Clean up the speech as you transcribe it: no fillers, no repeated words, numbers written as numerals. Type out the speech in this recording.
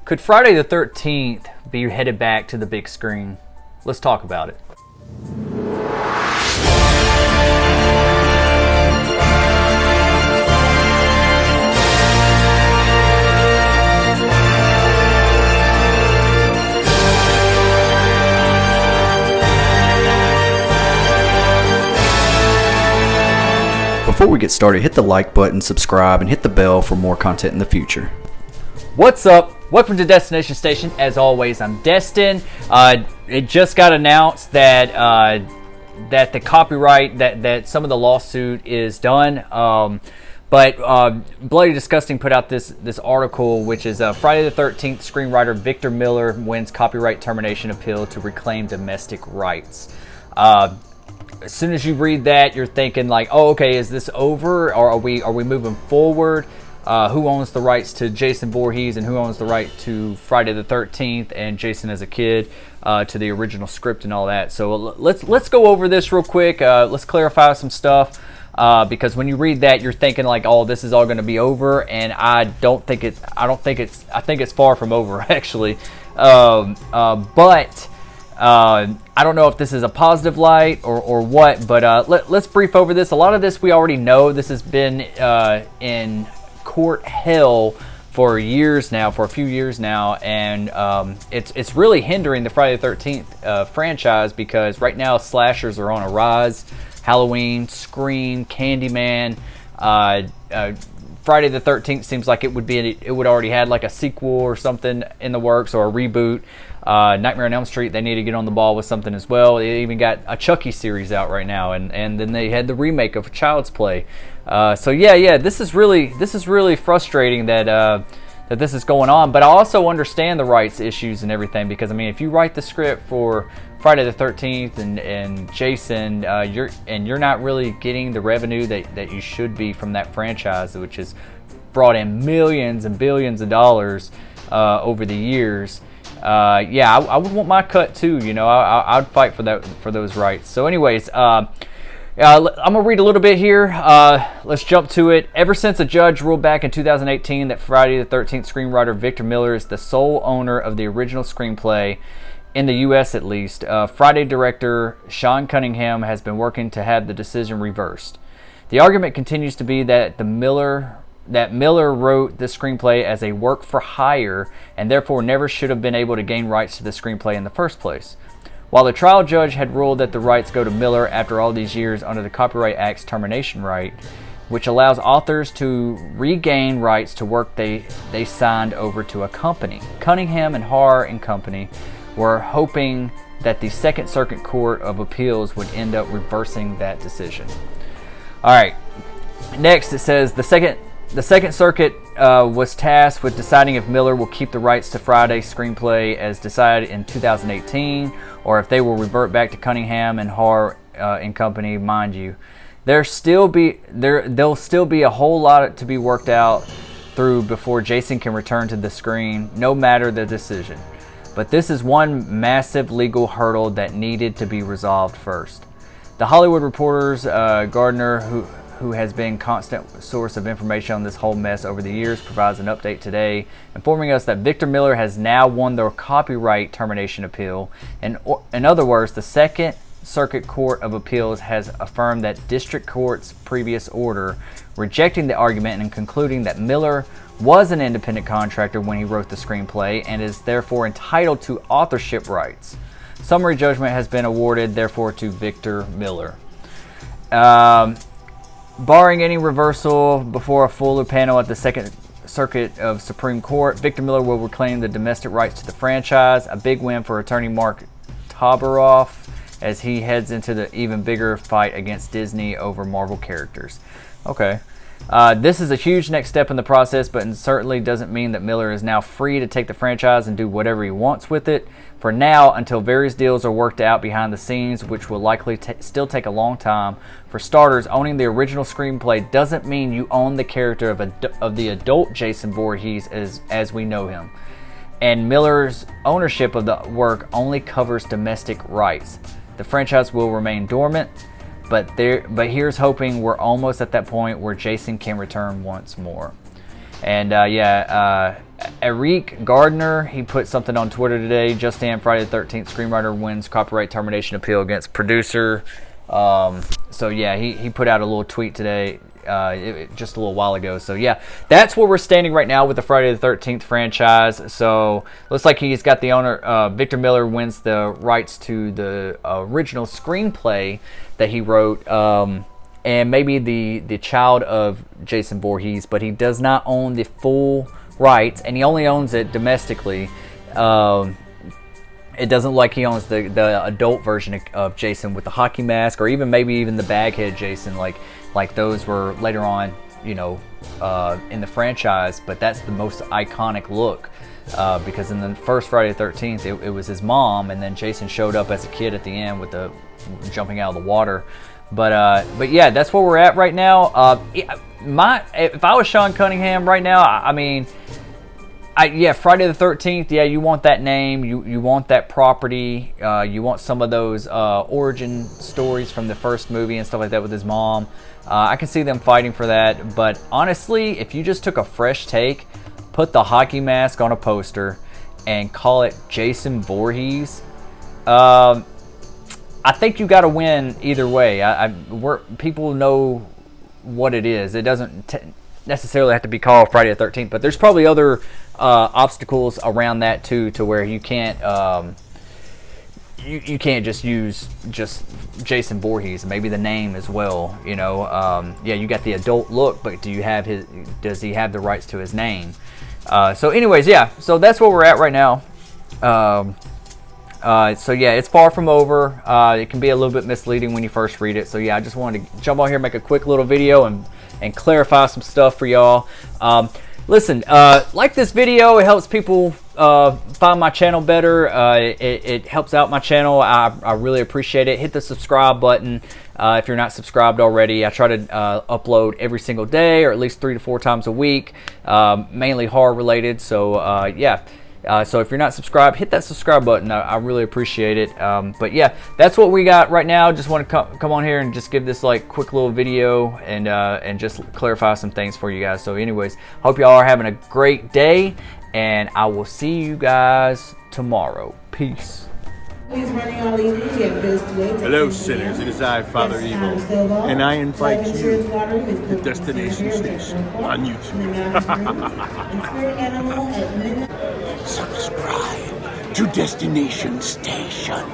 Could Friday the 13th be headed back to the big screen? Let's talk about it. Before we get started, hit the like button, subscribe, and hit the bell for more content in the future. What's up? Welcome to Destination Station. As always, I'm Destin. It just got announced that that the copyright, that some of the lawsuit is done. But Bloody Disgusting put out this article, which is Friday the 13th screenwriter Victor Miller wins copyright termination appeal to reclaim domestic rights. As soon as you read that, you're thinking like, oh, okay, is this over, or are we moving forward? Who owns the rights to Jason Voorhees, and who owns the right to Friday the 13th and Jason as a kid, to the original script and all that? So let's go over this real quick. Let's clarify some stuff, because when you read that, you're thinking like, oh, this is all going to be over, and I think it's far from over actually. But I don't know if this is a positive light or what, but let's brief over this. A lot of this we already know. This has been in court hell for years now, for a few years now, and it's really hindering the Friday the 13th franchise, because right now slashers are on a rise. Halloween, Scream, Candyman, Friday the 13th seems like it would already had like a sequel or something in the works, or a reboot. Nightmare on Elm Street, they need to get on the ball with something as well. They even got a Chucky series out right now, and then they had the remake of Child's Play. So yeah, this is really frustrating that this is going on. But I also understand the rights issues and everything, because I mean, if you write the script for Friday the 13th and Jason, you're not really getting the revenue that you should be from that franchise, which has brought in millions and billions of dollars over the years. I would want my cut too. You know, I'd fight for those rights. So anyways, I'm gonna read a little bit here. Let's jump to it. Ever since a judge ruled back in 2018 that Friday the 13th screenwriter Victor Miller is the sole owner of the original screenplay, in the U.S. at least, Friday director Sean Cunningham has been working to have the decision reversed. The argument continues to be that Miller wrote the screenplay as a work for hire, and therefore never should have been able to gain rights to the screenplay in the first place. While the trial judge had ruled that the rights go to Miller after all these years under the Copyright Act's termination right, which allows authors to regain rights to work they signed over to a company. Cunningham and Haar and Company were hoping that the Second Circuit Court of Appeals would end up reversing that decision. All right, next it says the Second Circuit was tasked with deciding if Miller will keep the rights to Friday's screenplay as decided in 2018, or if they will revert back to Cunningham and Haar and Company. Mind you, there'll still be a whole lot to be worked out through before Jason can return to the screen, no matter the decision. But this is one massive legal hurdle that needed to be resolved first. The Hollywood Reporter's Gardner, who has been a constant source of information on this whole mess over the years, provides an update today, informing us that Victor Miller has now won the copyright termination appeal. In other words, the Second Circuit Court of Appeals has affirmed that district court's previous order, rejecting the argument and concluding that Miller was an independent contractor when he wrote the screenplay and is therefore entitled to authorship rights. Summary judgment has been awarded, therefore, to Victor Miller. Barring any reversal before a fuller panel at the Second Circuit of Supreme Court, Victor Miller will reclaim the domestic rights to the franchise, a big win for attorney Mark Tabaroff as he heads into the even bigger fight against Disney over Marvel characters. Okay. This is a huge next step in the process, but it certainly doesn't mean that Miller is now free to take the franchise and do whatever he wants with it. For now, until various deals are worked out behind the scenes, which will likely still take a long time. For starters, owning the original screenplay doesn't mean you own the character of the adult Jason Voorhees as we know him. And Miller's ownership of the work only covers domestic rights. The franchise will remain dormant, but here's hoping we're almost at that point where Jason can return once more. And Eric Gardner, he put something on Twitter today. Just in, Friday the 13th screenwriter wins copyright termination appeal against producer. So yeah, he put out a little tweet today, just a little while ago. So yeah, that's where we're standing right now with the Friday the 13th franchise. So looks like he's got the owner, Victor Miller wins the rights to the original screenplay that he wrote, and maybe the child of Jason Voorhees, but he does not own the full rights, and he only owns it domestically. It doesn't look like he owns the adult version of Jason with the hockey mask, or maybe even the baghead Jason, like those were later on, you know, in the franchise. But that's the most iconic look, because in the first Friday the 13th, it was his mom, and then Jason showed up as a kid at the end with the jumping out of the water. But yeah, that's where we're at right now. If I was Sean Cunningham right now, I mean. Yeah, Friday the 13th, yeah, you want that name, you want that property, you want some of those origin stories from the first movie and stuff like that with his mom. I can see them fighting for that, but honestly, if you just took a fresh take, put the hockey mask on a poster, and call it Jason Voorhees, I think you got to win either way. People know what it is. It doesn't necessarily have to be called Friday the 13th, but there's probably other obstacles around that too, to where you can't you can't just use just Jason Voorhees, maybe the name as well, you know. Yeah, you got the adult look, but does he have the rights to his name? So anyways, yeah, so that's where we're at right now. So yeah, it's far from over. It can be a little bit misleading when you first read it. So yeah, I just wanted to jump on here, make a quick little video and clarify some stuff for y'all. Listen, like this video, it helps people find my channel better. It helps out my channel. I really appreciate it. Hit the subscribe button if you're not subscribed already. I try to upload every single day, or at least 3 to 4 times a week, mainly horror related. So yeah. So if you're not subscribed, hit that subscribe button. I really appreciate it. But yeah, that's what we got right now. Just want to come on here and just give this like quick little video and just clarify some things for you guys. So anyways, hope y'all are having a great day, and I will see you guys tomorrow. Peace. Hello, sinners. It is I, Father Evil, and I invite you to Destination Station on YouTube. Subscribe to Destination Station.